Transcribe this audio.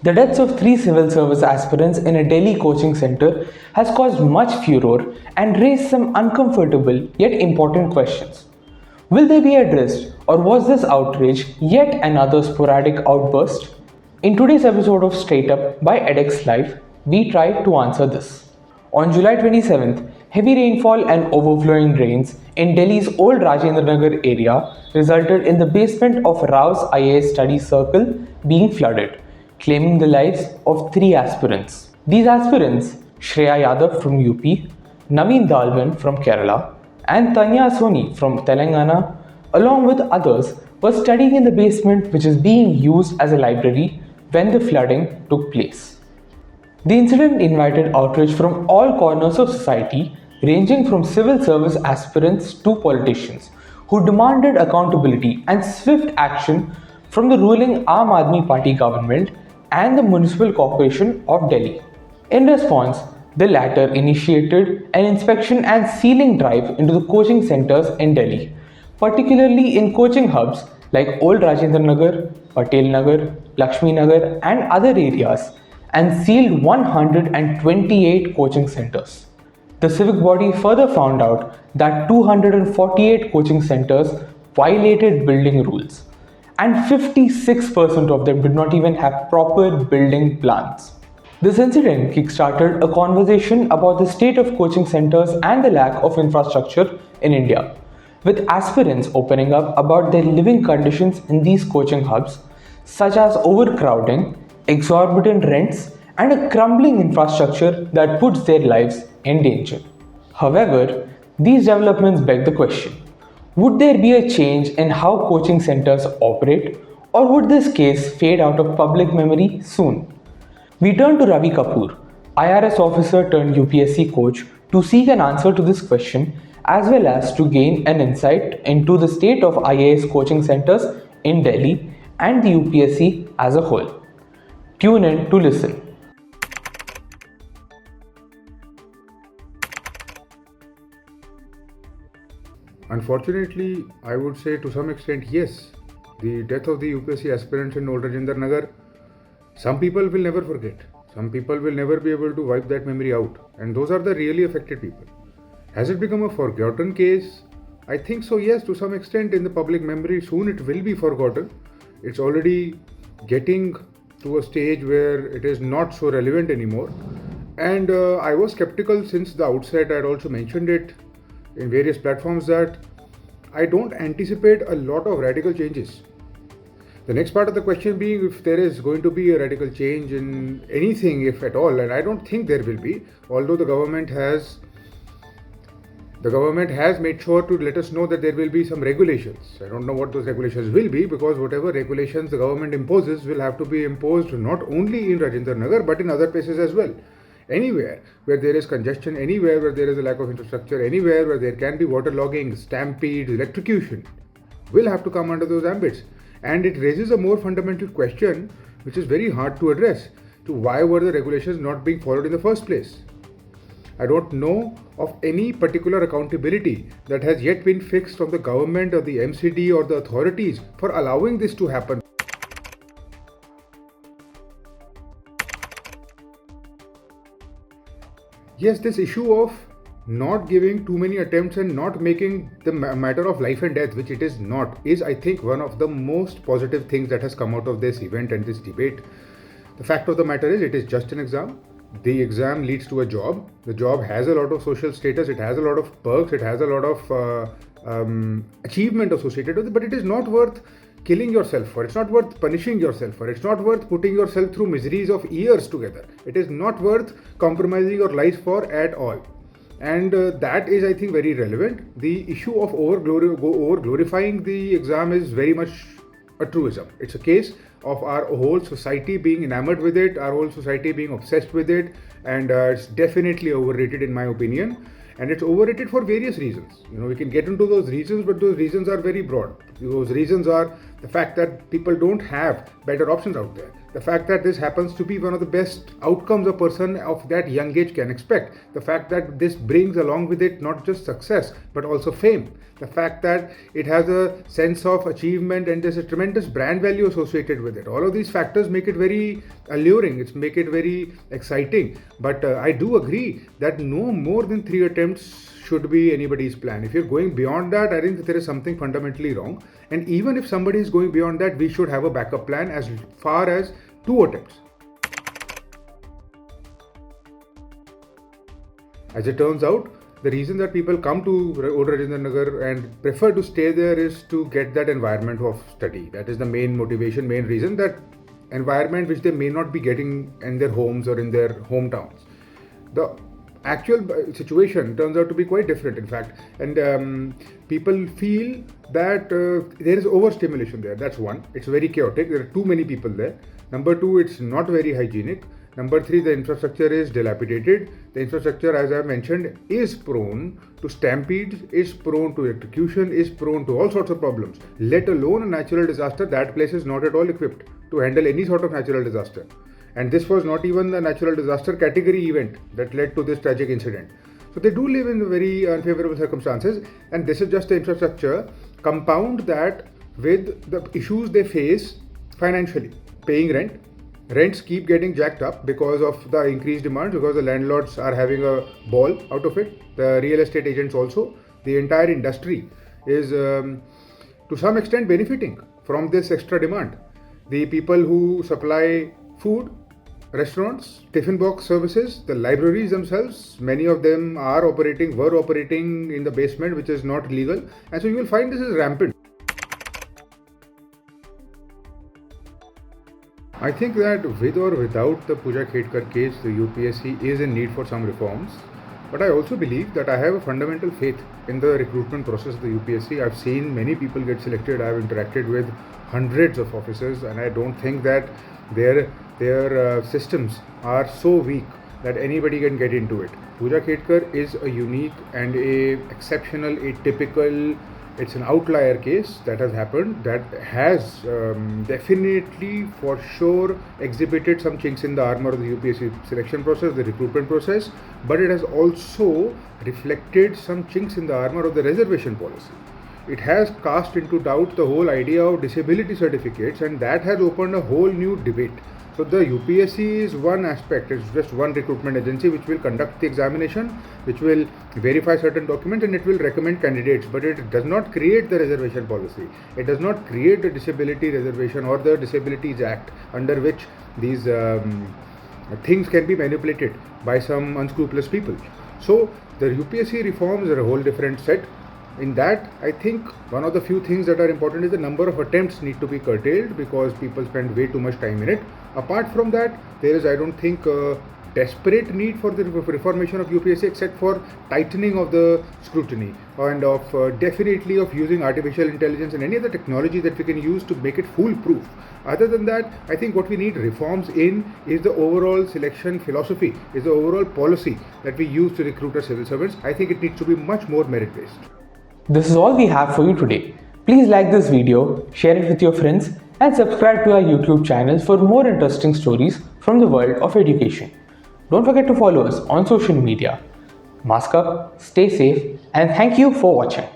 The deaths of three civil service aspirants in a Delhi coaching center has caused much furore and raised some uncomfortable yet important questions. Will they be addressed, or was this outrage yet another sporadic outburst? In today's episode of Straight Up by edX Live, we try to answer this. On July 27th, heavy rainfall and overflowing rains in Delhi's old Rajender Nagar area resulted in the basement of Rao's IAS study circle being flooded, claiming the lives of three aspirants. These aspirants, Shreya Yadav from UP, Naveen Dalwan from Kerala, and Tanya Soni from Telangana, along with others, were studying in the basement which is being used as a library when the flooding took place. The incident invited outrage from all corners of society, ranging from civil service aspirants to politicians, who demanded accountability and swift action from the ruling Aam Aadmi Party government and the Municipal Corporation of Delhi. In response, the latter initiated an inspection and sealing drive into the coaching centers in Delhi, particularly in coaching hubs like Old Rajendra Nagar, Patel Nagar, Lakshmi Nagar, and other areas, and sealed 128 coaching centers. The civic body further found out that 248 coaching centers violated building rules, and 56% of them did not even have proper building plans. This incident kickstarted a conversation about the state of coaching centers and the lack of infrastructure in India, with aspirants opening up about their living conditions in these coaching hubs, such as overcrowding, exorbitant rents, and a crumbling infrastructure that puts their lives in danger. However, these developments beg the question: would there be a change in how coaching centers operate, or would this case fade out of public memory soon? We turn to Ravi Kapoor, IRS Officer turned UPSC Coach, to seek an answer to this question as well as to gain an insight into the state of IAS coaching centers in Delhi and the UPSC as a whole. Tune in to listen. Unfortunately, I would say to some extent, yes. The death of the UPSC aspirants in Old Rajendra Nagar, some people will never forget. Some people will never be able to wipe that memory out. And those are the really affected people. Has it become a forgotten case? I think so, yes, to some extent in the public memory. Soon it will be forgotten. It's already getting to a stage where it is not so relevant anymore. And I was skeptical since the outset. I had also mentioned it in various platforms that I don't anticipate a lot of radical changes. The next part of the question being if there is going to be a radical change in anything, if at all, and I don't think there will be, although the government has made sure to let us know that there will be some regulations. I don't know what those regulations will be, because whatever regulations the government imposes will have to be imposed not only in Rajendra Nagar but in other places as well. Anywhere where there is congestion, anywhere where there is a lack of infrastructure, anywhere where there can be waterlogging, stampedes, electrocution, will have to come under those ambits. And it raises a more fundamental question, which is very hard to address, to why were the regulations not being followed in the first place? I don't know of any particular accountability that has yet been fixed on the government or the MCD or the authorities for allowing this to happen. Yes, this issue of not giving too many attempts and not making the matter of life and death, which it is not, is I think one of the most positive things that has come out of this event and this debate. The fact of the matter is, it is just an exam. The exam leads to a job. The job has a lot of social status, it has a lot of perks, it has a lot of achievement associated with it, but it is not worth killing yourself for. It's not worth punishing yourself for. It's not worth putting yourself through miseries of years together. It is not worth compromising your life for at all. And that is, I think, very relevant. The issue of over glorifying the exam is very much a truism. It's a case of our whole society being enamored with it, our whole society being obsessed with it, and it's definitely overrated in my opinion. And it's overrated for various reasons. We can get into those reasons, but those reasons are very broad. Those reasons are the fact that people don't have better options out there. The fact that this happens to be one of the best outcomes a person of that young age can expect. The fact that this brings along with it not just success but also fame. The fact that it has a sense of achievement and there's a tremendous brand value associated with it. All of these factors make it very alluring, make it very exciting. But I do agree that no more than 3 attempts should be anybody's plan. If you're going beyond that, I think that there is something fundamentally wrong. And even if somebody is going beyond that, we should have a backup plan as far as 2 attempts. As it turns out, the reason that people come to Rajender Nagar and prefer to stay there is to get that environment of study. That is the main motivation, main reason, that environment which they may not be getting in their homes or in their hometowns. The actual situation turns out to be quite different, in fact, and people feel that there is overstimulation there. That's one. It's very chaotic. There are too many people there. Number 2, it's not very hygienic. Number 3, the infrastructure is dilapidated. The infrastructure, as I mentioned, is prone to stampedes, is prone to electrocution, is prone to all sorts of problems. Let alone a natural disaster, that place is not at all equipped to handle any sort of natural disaster. And this was not even the natural disaster category event that led to this tragic incident. So they do live in very unfavorable circumstances, and this is just the infrastructure. Compound that with the issues they face financially, paying rent. Rents keep getting jacked up because of the increased demand, because the landlords are having a ball out of it. The real estate agents also. The entire industry is to some extent benefiting from this extra demand. The people who supply food, restaurants, tiffin box services, the libraries themselves, many of them were operating in the basement, which is not legal. And so you will find this is rampant. I think that with or without the Pooja Khedkar case, the UPSC is in need for some reforms. But I also believe that I have a fundamental faith in the recruitment process of the UPSC. I've seen many people get selected. I've interacted with hundreds of officers, and I don't think that their systems are so weak that anybody can get into it. Pooja Khedkar is a unique and a exceptional, atypical, it's an outlier case that has happened, that has definitely for sure exhibited some chinks in the armor of the UPSC selection process, the recruitment process, but it has also reflected some chinks in the armor of the reservation policy. It has cast into doubt the whole idea of disability certificates, and that has opened a whole new debate. So the UPSC is one aspect, it's just one recruitment agency which will conduct the examination, which will verify certain documents, and it will recommend candidates, but it does not create the reservation policy. It does not create the disability reservation or the Disabilities Act under which these things can be manipulated by some unscrupulous people. So the UPSC reforms are a whole different set. In that, I think one of the few things that are important is the number of attempts need to be curtailed because people spend way too much time in it. Apart from that, there is, I don't think, a desperate need for the reformation of UPSC except for tightening of the scrutiny and of definitely of using artificial intelligence and any other technology that we can use to make it foolproof. Other than that, I think what we need reforms in is the overall selection philosophy, is the overall policy that we use to recruit our civil servants. I think it needs to be much more merit-based. This is all we have for you today. Please like this video, share it with your friends, and subscribe to our YouTube channel for more interesting stories from the world of education. Don't forget to follow us on social media. Mask up, stay safe, and thank you for watching.